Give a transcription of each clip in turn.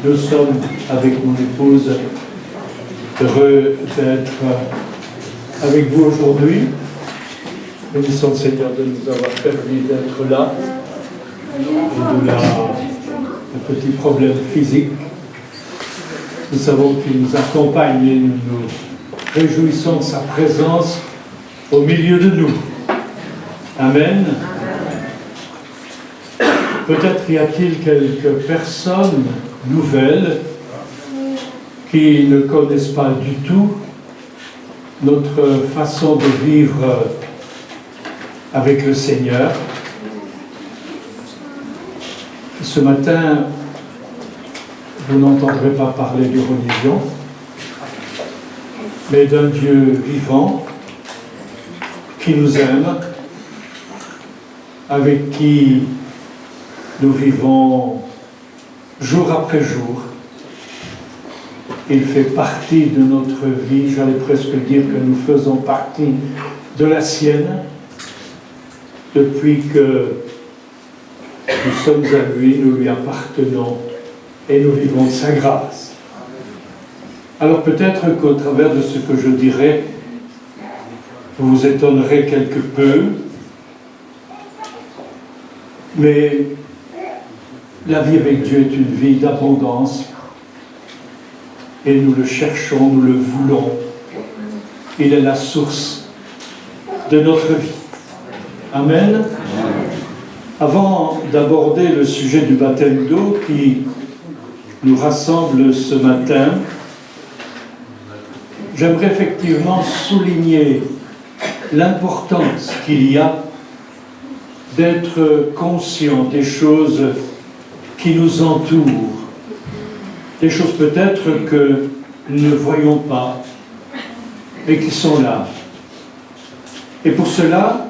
Nous sommes, avec mon épouse, heureux d'être avec vous aujourd'hui. Bénissons le Seigneur de nous avoir permis d'être là et de un petit problème physique. Nous savons qu'il nous accompagne et nous nous réjouissons de sa présence au milieu de nous. Amen. Peut-être y a-t-il quelques personnes nouvelles qui ne connaissent pas du tout notre façon de vivre avec le Seigneur. Ce matin, vous n'entendrez pas parler de religion, mais d'un Dieu vivant qui nous aime, avec qui nous vivons jour après jour. Il fait partie de notre vie, j'allais presque dire que nous faisons partie de la sienne, depuis que nous sommes à lui, nous lui appartenons et nous vivons de sa grâce. Alors peut-être qu'au travers de ce que je dirai, vous vous étonnerez quelque peu, mais la vie avec Dieu est une vie d'abondance et nous le cherchons, nous le voulons. Il est la source de notre vie. Amen. Avant d'aborder le sujet du baptême d'eau qui nous rassemble ce matin, j'aimerais effectivement souligner l'importance qu'il y a d'être conscient des choses qui nous entourent, des choses peut-être que nous ne voyons pas, mais qui sont là. Et pour cela,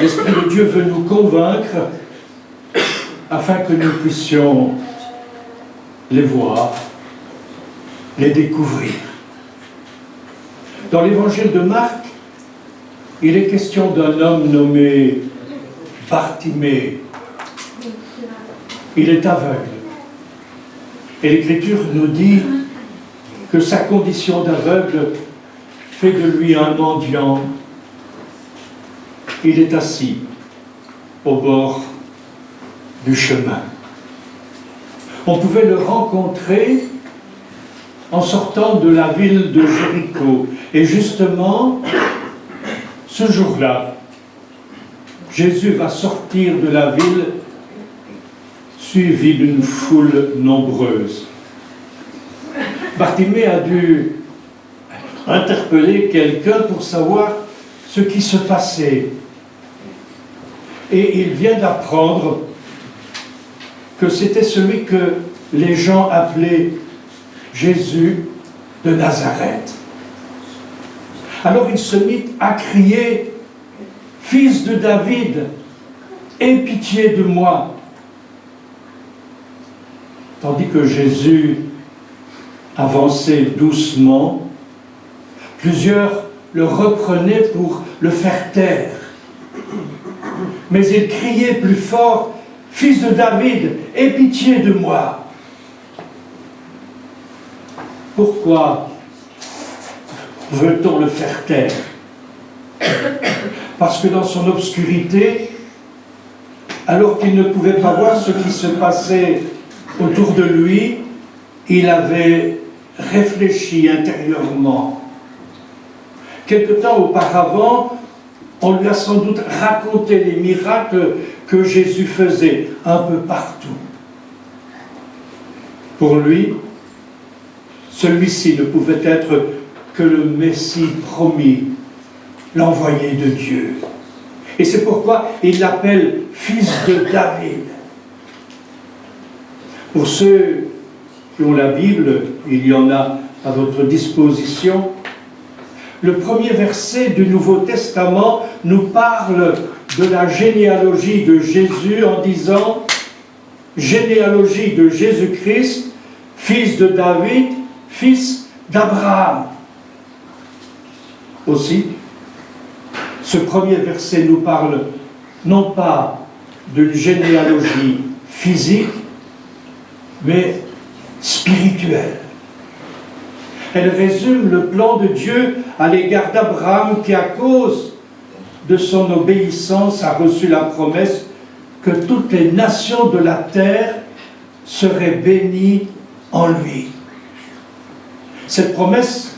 l'Esprit de Dieu veut nous convaincre afin que nous puissions les voir, les découvrir. Dans l'évangile de Marc, il est question d'un homme nommé Bartimée. Il est aveugle. Et l'Écriture nous dit que sa condition d'aveugle fait de lui un mendiant. Il est assis au bord du chemin. On pouvait le rencontrer en sortant de la ville de Jéricho. Et justement, ce jour-là, Jésus va sortir de la ville suivi d'une foule nombreuse. Bartimée a dû interpeller quelqu'un pour savoir ce qui se passait. Et il vient d'apprendre que c'était celui que les gens appelaient Jésus de Nazareth. Alors il se mit à crier « Fils de David, aie pitié de moi !» Tandis que Jésus avançait doucement, plusieurs le reprenaient pour le faire taire. Mais il criait plus fort, « Fils de David, aie pitié de moi !» Pourquoi veut-on le faire taire? Parce que dans son obscurité, alors qu'il ne pouvait pas voir ce qui se passait autour de lui, il avait réfléchi intérieurement. Quelque temps auparavant, on lui a sans doute raconté les miracles que Jésus faisait un peu partout. Pour lui, celui-ci ne pouvait être que le Messie promis, l'envoyé de Dieu. Et c'est pourquoi il l'appelle fils de David. Pour ceux qui ont la Bible, il y en a à votre disposition, le premier verset du Nouveau Testament nous parle de la généalogie de Jésus en disant « Généalogie de Jésus-Christ, fils de David, fils d'Abraham ». Aussi, ce premier verset nous parle non pas d'une généalogie physique, mais spirituelle. Elle résume le plan de Dieu à l'égard d'Abraham qui, à cause de son obéissance, a reçu la promesse que toutes les nations de la terre seraient bénies en lui. Cette promesse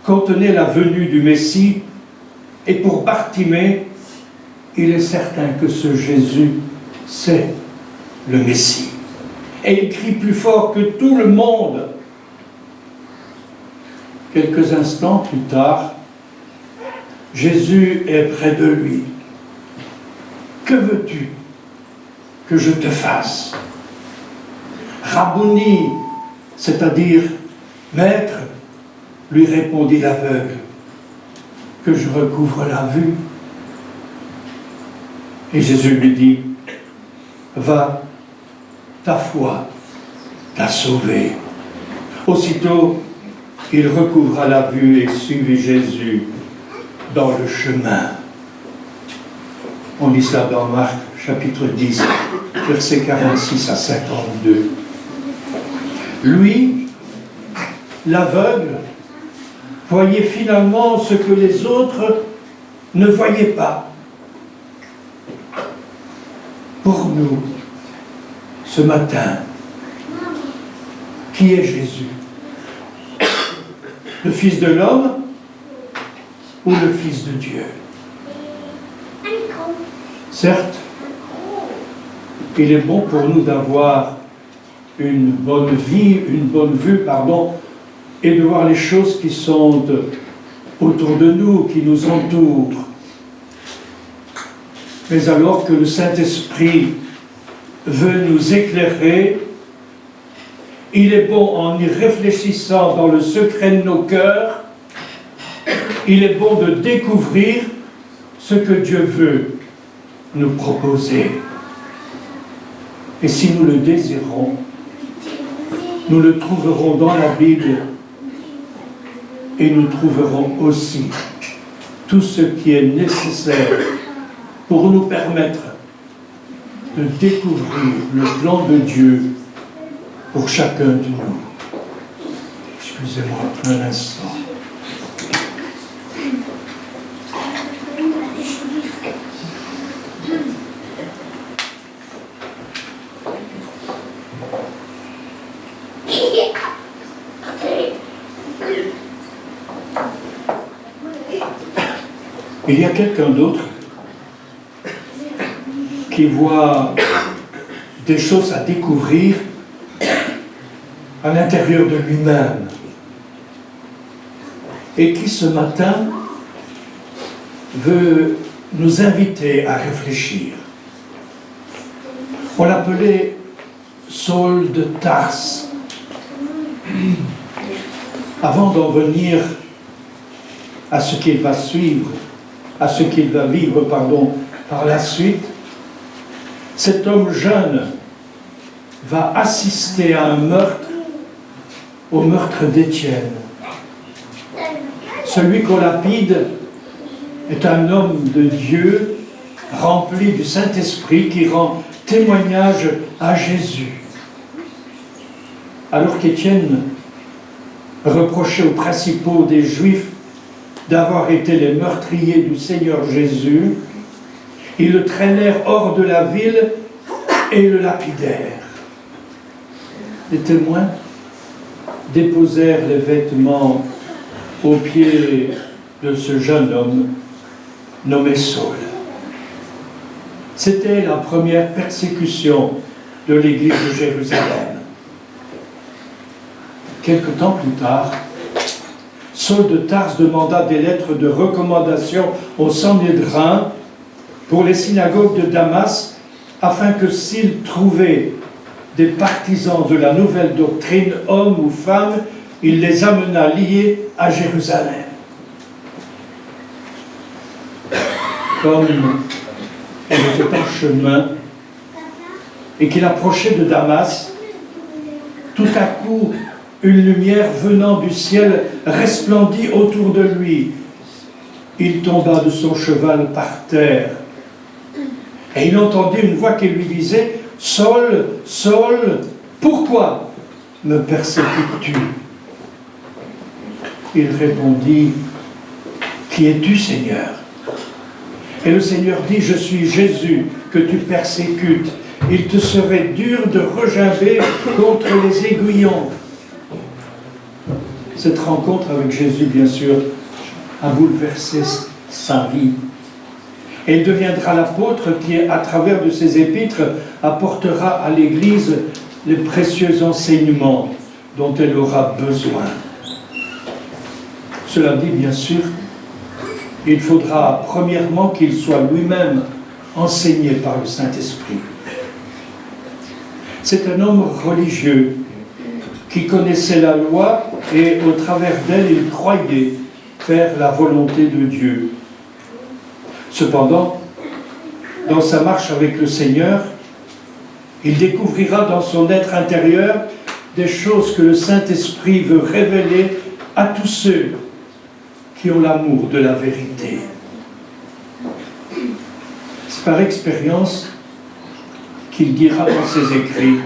contenait la venue du Messie, et pour Bartimée, il est certain que ce Jésus, c'est le Messie. Et il crie plus fort que tout le monde. Quelques instants plus tard, Jésus est près de lui. « Que veux-tu que je te fasse ?» Rabouni, c'est-à-dire Maître, lui répondit l'aveugle, « que je recouvre la vue. » Et Jésus lui dit, « Va, ta foi t'a sauvé. » Aussitôt, il recouvra la vue et suivit Jésus dans le chemin. On lit cela dans Marc, chapitre 10, versets 46 à 52. Lui, l'aveugle, voyait finalement ce que les autres ne voyaient pas. Pour nous, ce matin, qui est Jésus? Le Fils de l'homme ou le Fils de Dieu? Certes, il est bon pour nous d'avoir une bonne vie, une bonne vue, et de voir les choses qui sont autour de nous, qui nous entourent. Mais alors que le Saint-Esprit veut nous éclairer, il est bon, en y réfléchissant dans le secret de nos cœurs, il est bon de découvrir ce que Dieu veut nous proposer. Et si nous le désirons, nous le trouverons dans la Bible et nous trouverons aussi tout ce qui est nécessaire pour nous permettre de découvrir le plan de Dieu pour chacun de nous. Excusez-moi un instant. Il y a quelqu'un d'autre qui voit des choses à découvrir à l'intérieur de lui-même et qui ce matin veut nous inviter à réfléchir. On l'appelait Saul de Tarse. Avant d'en venir à ce qu'il va suivre, à ce qu'il va vivre, par la suite, cet homme jeune va assister à un meurtre, au meurtre d'Étienne. Celui qu'on lapide est un homme de Dieu, rempli du Saint-Esprit, qui rend témoignage à Jésus. Alors qu'Étienne reprochait aux principaux des Juifs d'avoir été les meurtriers du Seigneur Jésus, ils le traînèrent hors de la ville et le lapidèrent. Les témoins déposèrent les vêtements aux pieds de ce jeune homme nommé Saul. C'était la première persécution de l'église de Jérusalem. Quelque temps plus tard, Saul de Tarse demanda des lettres de recommandation au Sanhédrin pour les synagogues de Damas, afin que s'il trouvait des partisans de la nouvelle doctrine, hommes ou femmes, il les amena liés à Jérusalem. Comme il était en chemin et qu'il approchait de Damas, tout à coup, une lumière venant du ciel resplendit autour de lui. Il tomba de son cheval par terre. Et il entendit une voix qui lui disait « Saul, Saul, pourquoi me persécutes-tu? Il répondit, qui es-tu, Seigneur? Et le Seigneur dit, je suis Jésus que tu persécutes. Il te serait dur de regimber contre les aiguillons. Cette rencontre avec Jésus, bien sûr, a bouleversé sa vie. Et il deviendra l'apôtre qui, à travers de ses épîtres, apportera à l'Église les précieux enseignements dont elle aura besoin. Cela dit, bien sûr, il faudra premièrement qu'il soit lui-même enseigné par le Saint-Esprit. C'est un homme religieux qui connaissait la loi et au travers d'elle, il croyait faire la volonté de Dieu. Cependant, dans sa marche avec le Seigneur, il découvrira dans son être intérieur des choses que le Saint-Esprit veut révéler à tous ceux qui ont l'amour de la vérité. C'est par expérience qu'il dira dans ses écrits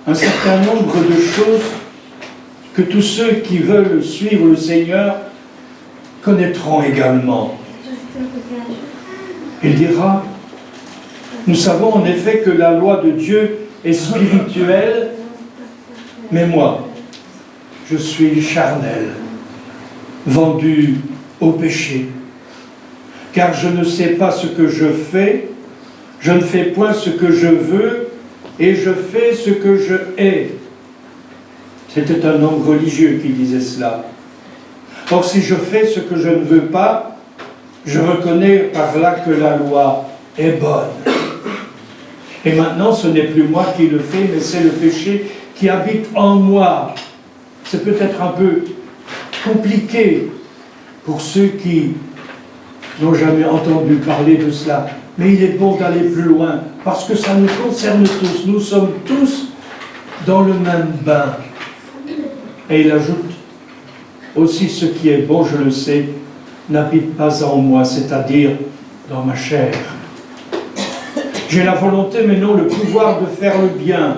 un certain nombre de choses que tous ceux qui veulent suivre le Seigneur connaîtront également. Il dira, nous savons en effet que la loi de Dieu est spirituelle, mais moi, je suis charnel, vendu au péché. Car je ne sais pas ce que je fais, je ne fais point ce que je veux, et je fais ce que je hais. C'était un homme religieux qui disait cela. Or, si je fais ce que je ne veux pas, je reconnais par là que la loi est bonne. Et maintenant, ce n'est plus moi qui le fais, mais c'est le péché qui habite en moi. C'est peut-être un peu compliqué pour ceux qui n'ont jamais entendu parler de cela. Mais il est bon d'aller plus loin, parce que ça nous concerne tous. Nous sommes tous dans le même bain. Et il ajoute, aussi ce qui est bon, je le sais, n'habite pas en moi, c'est-à-dire dans ma chair. J'ai la volonté, mais non le pouvoir de faire le bien.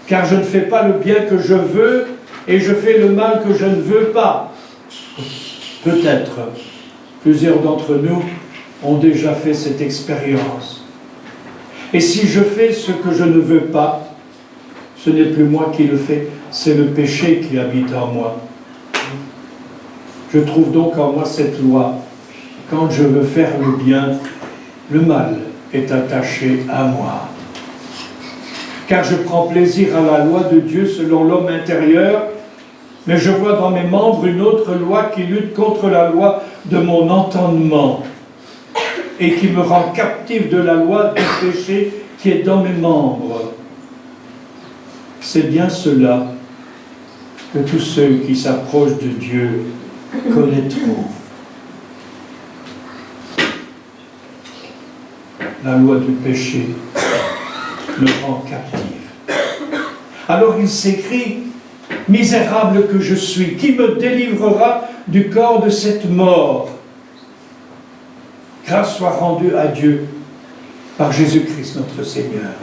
Car je ne fais pas le bien que je veux, et je fais le mal que je ne veux pas. Peut-être, plusieurs d'entre nous ont déjà fait cette expérience. Et si je fais ce que je ne veux pas, ce n'est plus moi qui le fais, c'est le péché qui habite en moi. Je trouve donc en moi cette loi. Quand je veux faire le bien, le mal est attaché à moi. Car je prends plaisir à la loi de Dieu selon l'homme intérieur, mais je vois dans mes membres une autre loi qui lutte contre la loi de mon entendement et qui me rend captif de la loi du péché qui est dans mes membres. C'est bien cela que tous ceux qui s'approchent de Dieu connaîtront. La loi du péché me rend captif. Alors il s'écrie, misérable que je suis, qui me délivrera du corps de cette mort? Grâce soit rendue à Dieu par Jésus-Christ notre Seigneur.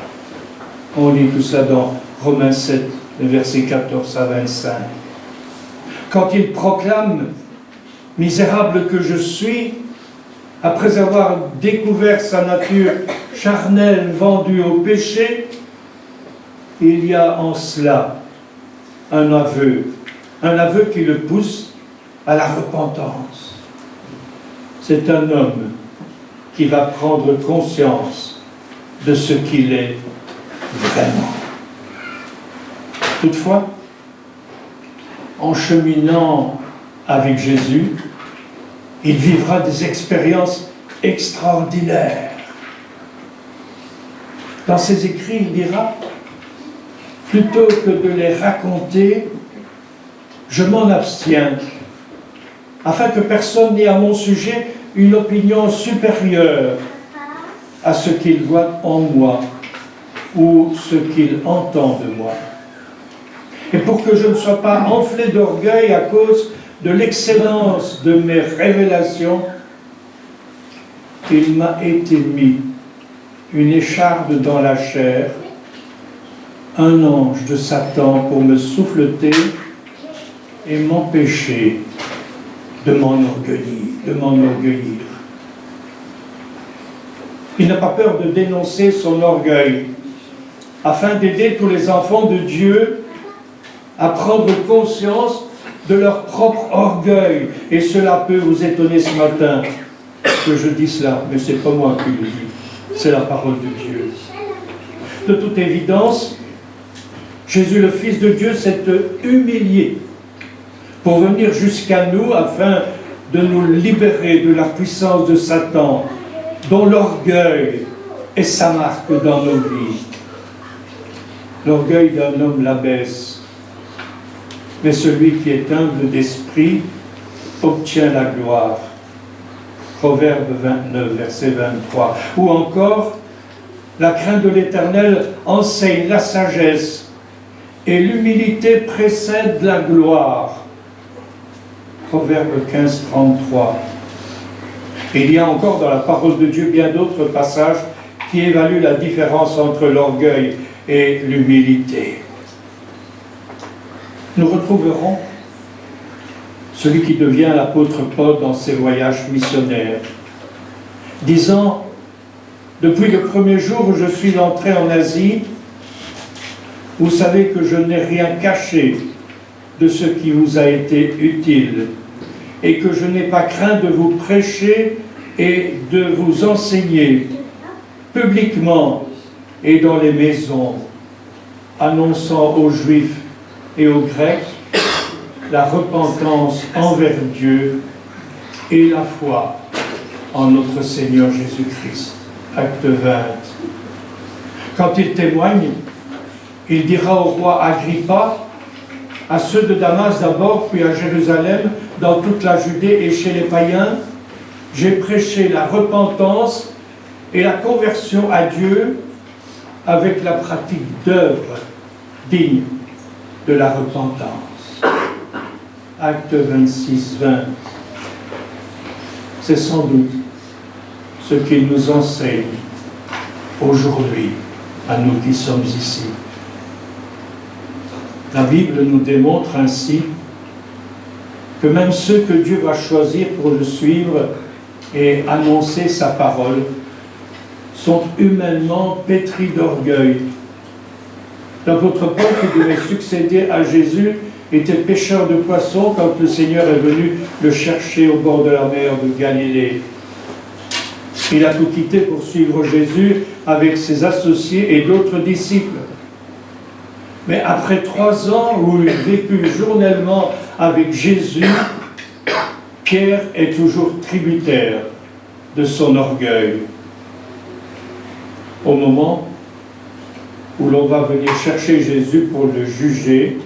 On lit tout ça dans Romains 7, versets 14 à 25. Quand il proclame « Misérable que je suis », après avoir découvert sa nature charnelle vendue au péché, il y a en cela un aveu qui le pousse à la repentance. C'est un homme qui va prendre conscience de ce qu'il est vraiment. Toutefois, en cheminant avec Jésus, il vivra des expériences extraordinaires. Dans ses écrits, il dira, plutôt que de les raconter, je m'en abstiens, afin que personne n'ait à mon sujet une opinion supérieure à ce qu'il voit en moi ou ce qu'il entend de moi. Et pour que je ne sois pas enflé d'orgueil à cause de l'excellence de mes révélations, il m'a été mis une écharpe dans la chair un ange de Satan pour me souffleter et m'empêcher de m'enorgueillir. Il n'a pas peur de dénoncer son orgueil, afin d'aider tous les enfants de Dieu à prendre conscience de leur propre orgueil. Et cela peut vous étonner ce matin que je dis cela, mais ce n'est pas moi qui le dis, c'est la parole de Dieu. De toute évidence, Jésus le Fils de Dieu s'est humilié pour venir jusqu'à nous afin de nous libérer de la puissance de Satan, dont l'orgueil est sa marque dans nos vies. L'orgueil d'un homme l'abaisse, mais celui qui est humble d'esprit obtient la gloire. Proverbe 29, verset 23. Ou encore, la crainte de l'Éternel enseigne la sagesse et l'humilité précède la gloire. Proverbe 15, 33. Il y a encore dans la parole de Dieu bien d'autres passages qui évaluent la différence entre l'orgueil et l'humilité. Nous retrouverons celui qui devient l'apôtre Paul dans ses voyages missionnaires, disant « Depuis le premier jour où je suis entré en Asie, vous savez que je n'ai rien caché de ce qui vous a été utile, et que je n'ai pas craint de vous prêcher et de vous enseigner publiquement et dans les maisons, annonçant aux Juifs et aux Grecs la repentance envers Dieu et la foi en notre Seigneur Jésus-Christ. » Acte 20. Quand il témoigne, il dira au roi Agrippa, à ceux de Damas d'abord, puis à Jérusalem, dans toute la Judée et chez les païens, j'ai prêché la repentance et la conversion à Dieu avec la pratique d'œuvres dignes de la repentance. Acte 26, 20. C'est sans doute ce qu'il nous enseigne aujourd'hui, à nous qui sommes ici. La Bible nous démontre ainsi que même ceux que Dieu va choisir pour le suivre et annoncer sa parole sont humainement pétris d'orgueil. L'apôtre Paul, qui devait succéder à Jésus, était pêcheur de poissons quand le Seigneur est venu le chercher au bord de la mer de Galilée. Il a tout quitté pour suivre Jésus avec ses associés et d'autres disciples. Mais après 3 ans où il vécut journellement avec Jésus, Pierre est toujours tributaire de son orgueil. Au moment où l'on va venir chercher Jésus pour le juger,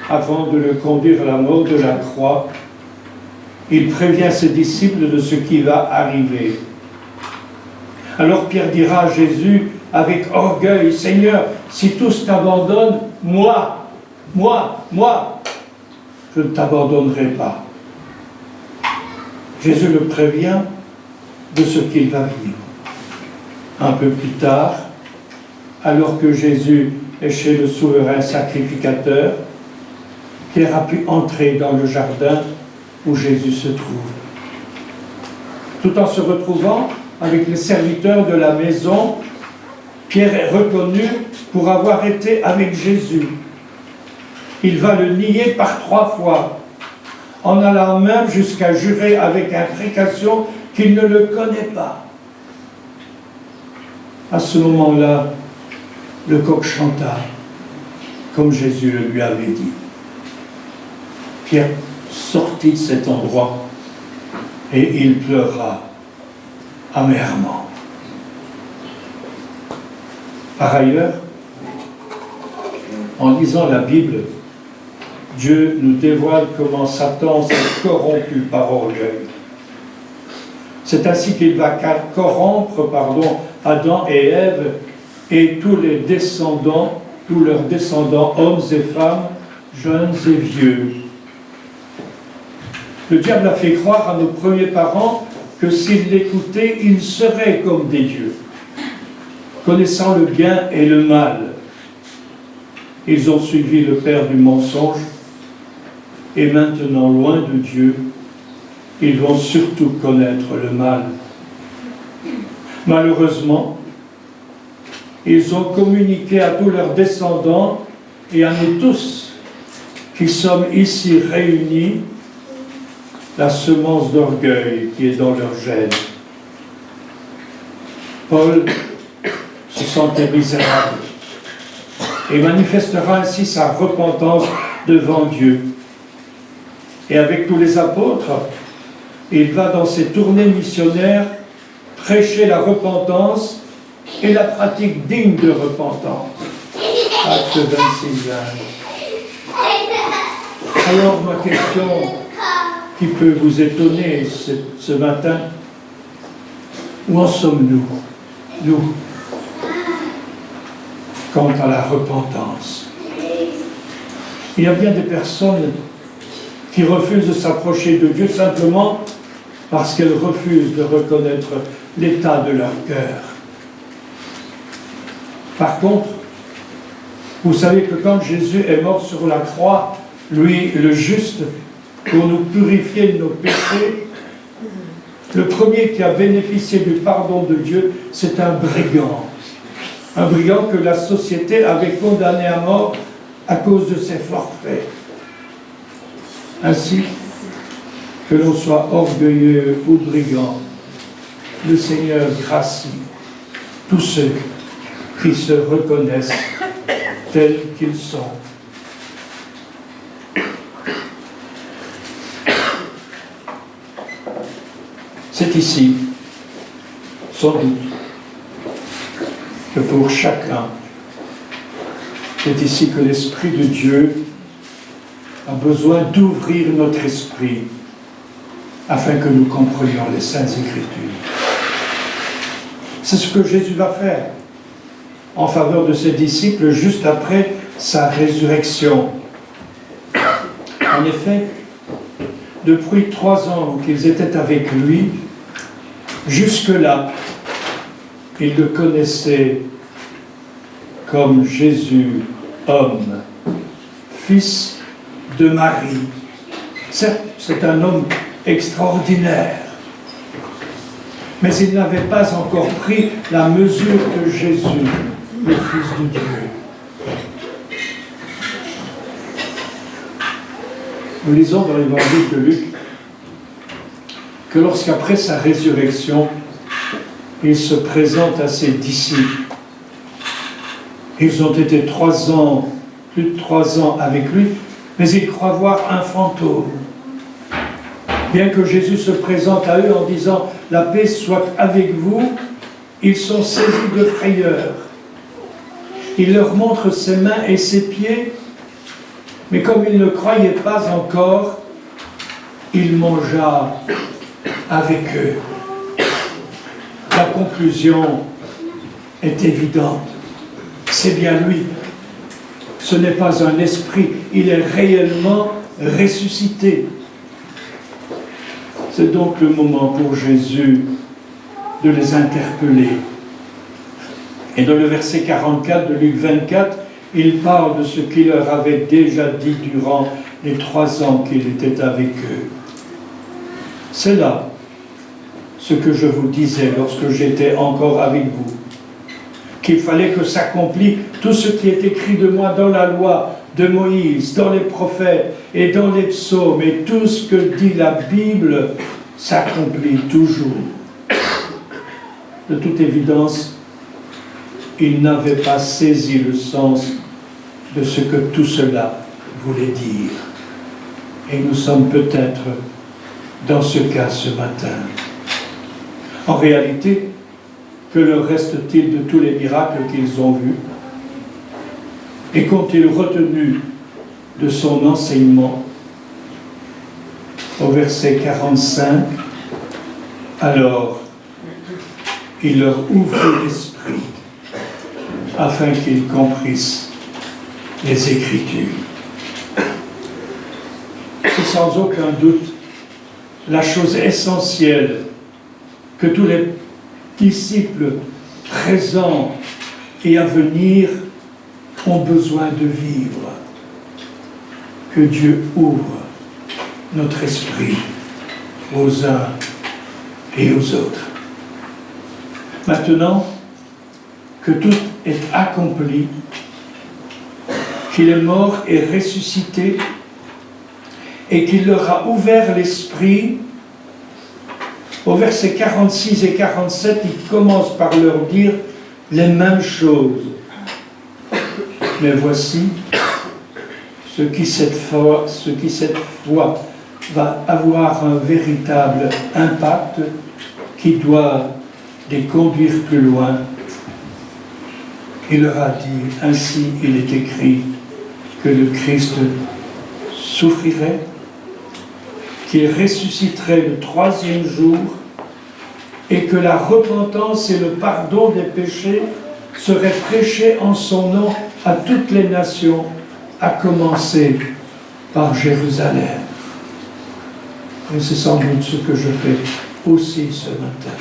avant de le conduire à la mort de la croix, il prévient ses disciples de ce qui va arriver. Alors Pierre dira à Jésus avec orgueil, « Seigneur, si tous t'abandonnent, moi, je ne t'abandonnerai pas. » Jésus le prévient de ce qu'il va vivre. Un peu plus tard, alors que Jésus est chez le souverain sacrificateur, Pierre a pu entrer dans le jardin où Jésus se trouve. Tout en se retrouvant avec les serviteurs de la maison, Pierre est reconnu pour avoir été avec Jésus. Il va le nier par 3 fois, en allant même jusqu'à jurer avec imprécation qu'il ne le connaît pas. À ce moment-là, le coq chanta, comme Jésus le lui avait dit. Pierre sortit de cet endroit et il pleura amèrement. Par ailleurs, en lisant la Bible, Dieu nous dévoile comment Satan s'est corrompu par orgueil. C'est ainsi qu'il va corrompre Adam et Ève et tous leurs descendants, hommes et femmes, jeunes et vieux. Le diable a fait croire à nos premiers parents que s'ils l'écoutaient, ils seraient comme des dieux, connaissant le bien et le mal. ils ont suivi le père du mensonge, et maintenant, loin de Dieu, ils vont surtout connaître le mal. Malheureusement, ils ont communiqué à tous leurs descendants et à nous tous qui sommes ici réunis la semence d'orgueil qui est dans leur gène. Paul se sentait misérable et manifestera ainsi sa repentance devant Dieu. Et avec tous les apôtres, il va dans ses tournées missionnaires prêcher la repentance et la pratique digne de repentance. Acte 26. Alors ma question qui peut vous étonner ce matin, où en sommes-nous, nous, quant à la repentance? Il y a bien des personnes qui refusent de s'approcher de Dieu simplement parce qu'elles refusent de reconnaître l'état de leur cœur. Par contre, vous savez que quand Jésus est mort sur la croix, lui, le juste, pour nous purifier de nos péchés, le premier qui a bénéficié du pardon de Dieu, c'est un brigand. Un brigand que la société avait condamné à mort à cause de ses forfaits. Ainsi, que l'on soit orgueilleux ou brigand, le Seigneur gracie tous ceux qui se reconnaissent tels qu'ils sont. C'est ici, sans doute, que pour chacun, c'est ici que l'Esprit de Dieu a besoin d'ouvrir notre esprit afin que nous comprenions les Saintes Écritures. C'est ce que Jésus va faire en faveur de ses disciples juste après sa résurrection. En effet, depuis 3 ans qu'ils étaient avec lui, jusque-là, ils le connaissaient comme Jésus, homme, fils de Marie. Certes, c'est un homme extraordinaire, mais il n'avait pas encore pris la mesure de Jésus, le Fils de Dieu. Nous lisons dans l'évangile de Luc que lorsqu'après sa résurrection, il se présente à ses disciples. Ils ont été plus de 3 ans avec lui, mais ils croient voir un fantôme. Bien que Jésus se présente à eux en disant « La paix soit avec vous », ils sont saisis de frayeur. Il leur montre ses mains et ses pieds, mais comme ils ne croyaient pas encore, il mangea avec eux. La conclusion est évidente. C'est bien lui. Ce n'est pas un esprit, il est réellement ressuscité. C'est donc le moment pour Jésus de les interpeller. Et dans le verset 44 de Luc 24, il parle de ce qu'il leur avait déjà dit durant les 3 ans qu'il était avec eux. C'est là ce que je vous disais lorsque j'étais encore avec vous, qu'il fallait que s'accomplisse tout ce qui est écrit de moi dans la loi de Moïse, dans les prophètes et dans les psaumes, et tout ce que dit la Bible s'accomplit toujours. De toute évidence, il n'avait pas saisi le sens de ce que tout cela voulait dire. Et nous sommes peut-être dans ce cas ce matin. En réalité, que leur reste-t-il de tous les miracles qu'ils ont vus? Et qu'ont-ils retenu de son enseignement? Au verset 45, alors il leur ouvrit l'esprit afin qu'ils comprissent les Écritures. C'est sans aucun doute la chose essentielle que tous les disciples présents et à venir ont besoin de vivre. Que Dieu ouvre notre esprit aux uns et aux autres. Maintenant que tout est accompli, qu'il est mort et ressuscité, et qu'il leur a ouvert l'esprit, au verset 46 et 47, il commence par leur dire les mêmes choses. Mais voici ce qui cette fois va avoir un véritable impact qui doit les conduire plus loin. Il leur a dit, ainsi il est écrit que le Christ souffrirait, qu'il ressusciterait le 3e jour et que la repentance et le pardon des péchés seraient prêchés en son nom à toutes les nations, à commencer par Jérusalem. Et c'est sans doute ce que je fais aussi ce matin.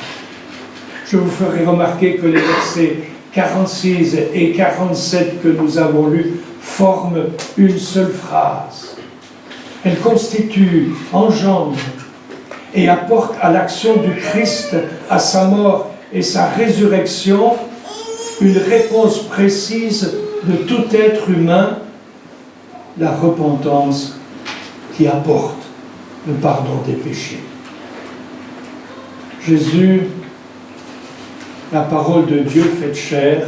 Je vous ferai remarquer que les versets 46 et 47 que nous avons lus forment une seule phrase. Elle constitue, engendre et apporte à l'action du Christ, à sa mort et sa résurrection, une réponse précise de tout être humain, la repentance qui apporte le pardon des péchés. Jésus, la parole de Dieu faite chair,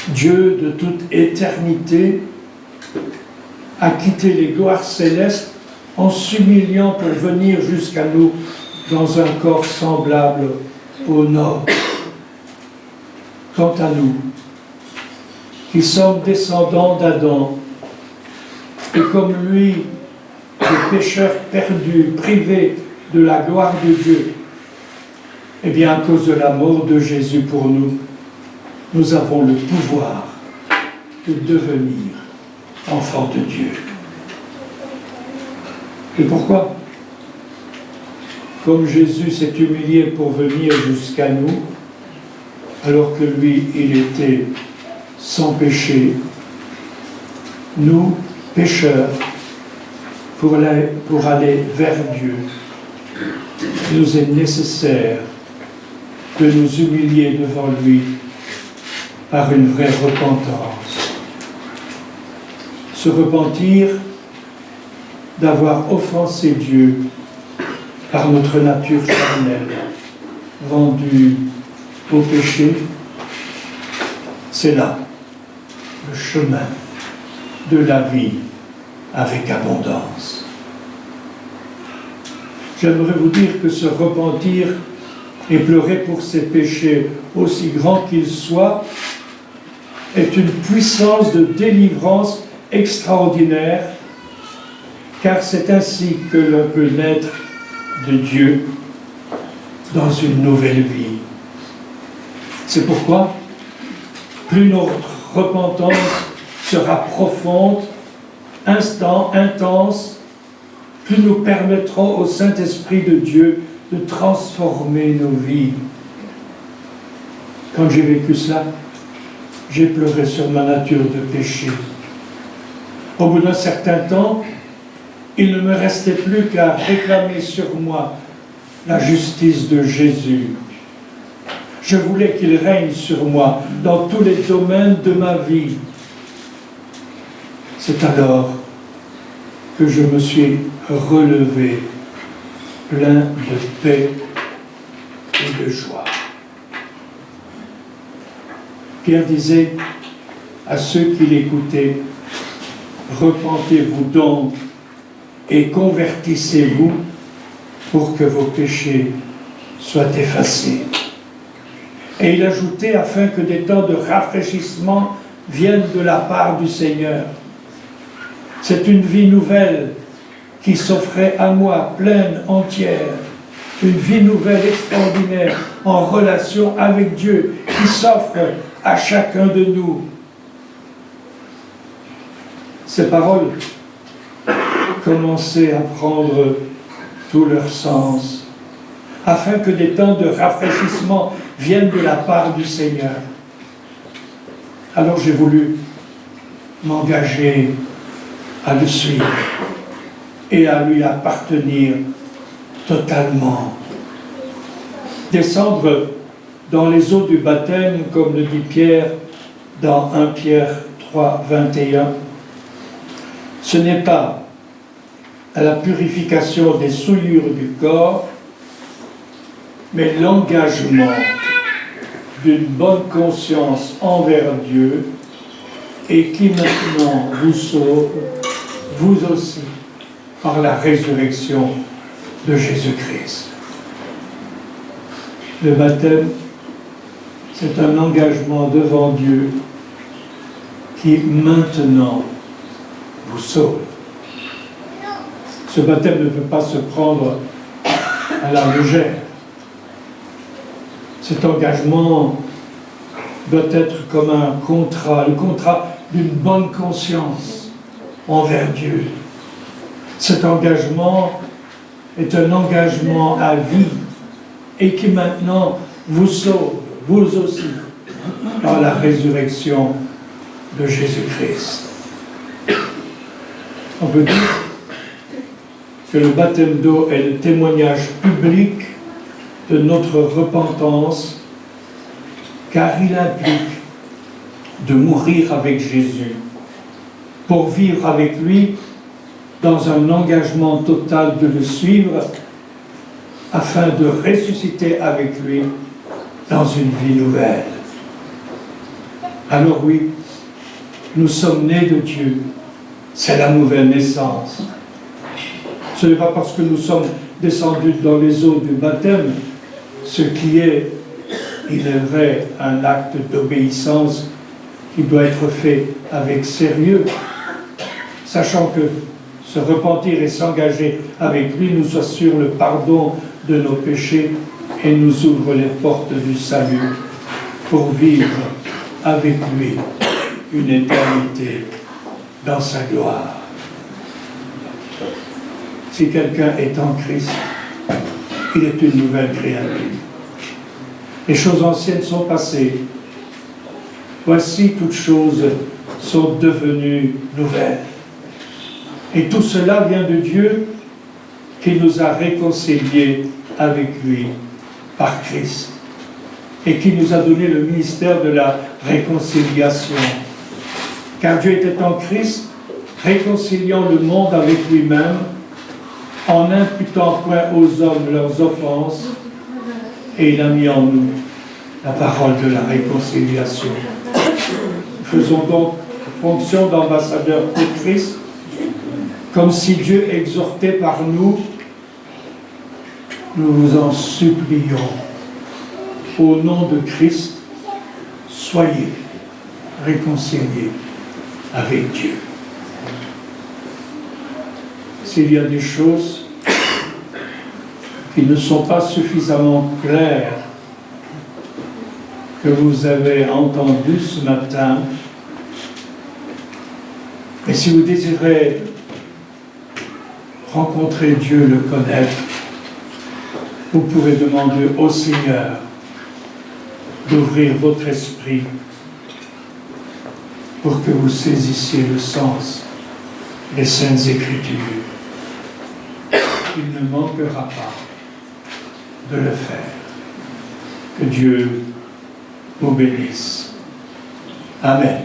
Dieu de toute éternité, a quitté les gloires célestes en s'humiliant pour venir jusqu'à nous dans un corps semblable au nord. Quant à nous, qui sommes descendants d'Adam, et comme lui, des pécheurs perdus, privés de la gloire de Dieu, eh bien, à cause de la mort de Jésus pour nous, nous avons le pouvoir de devenir enfants de Dieu. Et pourquoi? Comme Jésus s'est humilié pour venir jusqu'à nous, alors que lui, il était sans péché, nous, pécheurs, pour aller vers Dieu, il nous est nécessaire de nous humilier devant lui par une vraie repentance. Se repentir d'avoir offensé Dieu par notre nature charnelle, vendue au péché, c'est là le chemin de la vie avec abondance. J'aimerais vous dire que se repentir et pleurer pour ses péchés, aussi grands qu'ils soient, est une puissance de délivrance extraordinaire, car c'est ainsi que l'on peut naître de Dieu dans une nouvelle vie. C'est pourquoi plus notre repentance sera profonde, intense, plus nous permettrons au Saint-Esprit de Dieu de transformer nos vies. Quand j'ai vécu cela, j'ai pleuré sur ma nature de péché. Au bout d'un certain temps, il ne me restait plus qu'à réclamer sur moi la justice de Jésus. Je voulais qu'il règne sur moi dans tous les domaines de ma vie. C'est alors que je me suis relevé, plein de paix et de joie. Pierre disait à ceux qui l'écoutaient, « Repentez-vous donc et convertissez-vous pour que vos péchés soient effacés. » Et il ajoutait, afin que des temps de rafraîchissement viennent de la part du Seigneur. C'est une vie nouvelle qui s'offrait à moi, pleine, entière. Une vie nouvelle extraordinaire en relation avec Dieu qui s'offre à chacun de nous. Ces paroles commençaient à prendre tout leur sens, afin que des temps de rafraîchissement viennent de la part du Seigneur. Alors j'ai voulu m'engager à le suivre et à lui appartenir totalement. Descendre dans les eaux du baptême, comme le dit Pierre dans 1 Pierre 3, 21, ce n'est pas à la purification des souillures du corps, mais l'engagement d'une bonne conscience envers Dieu et qui maintenant vous sauve, vous aussi, par la résurrection de Jésus-Christ. Le baptême, c'est un engagement devant Dieu qui maintenant vous sauve. Ce baptême ne peut pas se prendre à la légère. Cet engagement doit être comme un contrat, le contrat d'une bonne conscience envers Dieu. Cet engagement est un engagement à vie et qui maintenant vous sauve, vous aussi, par la résurrection de Jésus-Christ. On peut dire que le baptême d'eau est le témoignage public de notre repentance, car il implique de mourir avec Jésus, pour vivre avec lui dans un engagement total de le suivre, afin de ressusciter avec lui dans une vie nouvelle. Alors oui, nous sommes nés de Dieu, c'est la nouvelle naissance. Ce n'est pas parce que nous sommes descendus dans les eaux du baptême, ce qui est, il est vrai, un acte d'obéissance qui doit être fait avec sérieux, sachant que se repentir et s'engager avec lui nous assure le pardon de nos péchés et nous ouvre les portes du salut pour vivre avec lui une éternité dans sa gloire. Si quelqu'un est en Christ, il est une nouvelle créature. Les choses anciennes sont passées. Voici, toutes choses sont devenues nouvelles. Et tout cela vient de Dieu qui nous a réconciliés avec lui par Christ et qui nous a donné le ministère de la réconciliation. Car Dieu était en Christ, réconciliant le monde avec lui-même, en n'imputant point aux hommes leurs offenses, et il a mis en nous la parole de la réconciliation. Faisons donc fonction d'ambassadeurs pour Christ, comme si Dieu exhortait par nous, nous vous en supplions, au nom de Christ, soyez réconciliés avec Dieu. S'il y a des choses qui ne sont pas suffisamment claires, que vous avez entendues ce matin, et si vous désirez rencontrer Dieu, le connaître, vous pouvez demander au Seigneur d'ouvrir votre esprit pour que vous saisissiez le sens des Saintes Écritures. Il ne manquera pas de le faire. Que Dieu vous bénisse. Amen.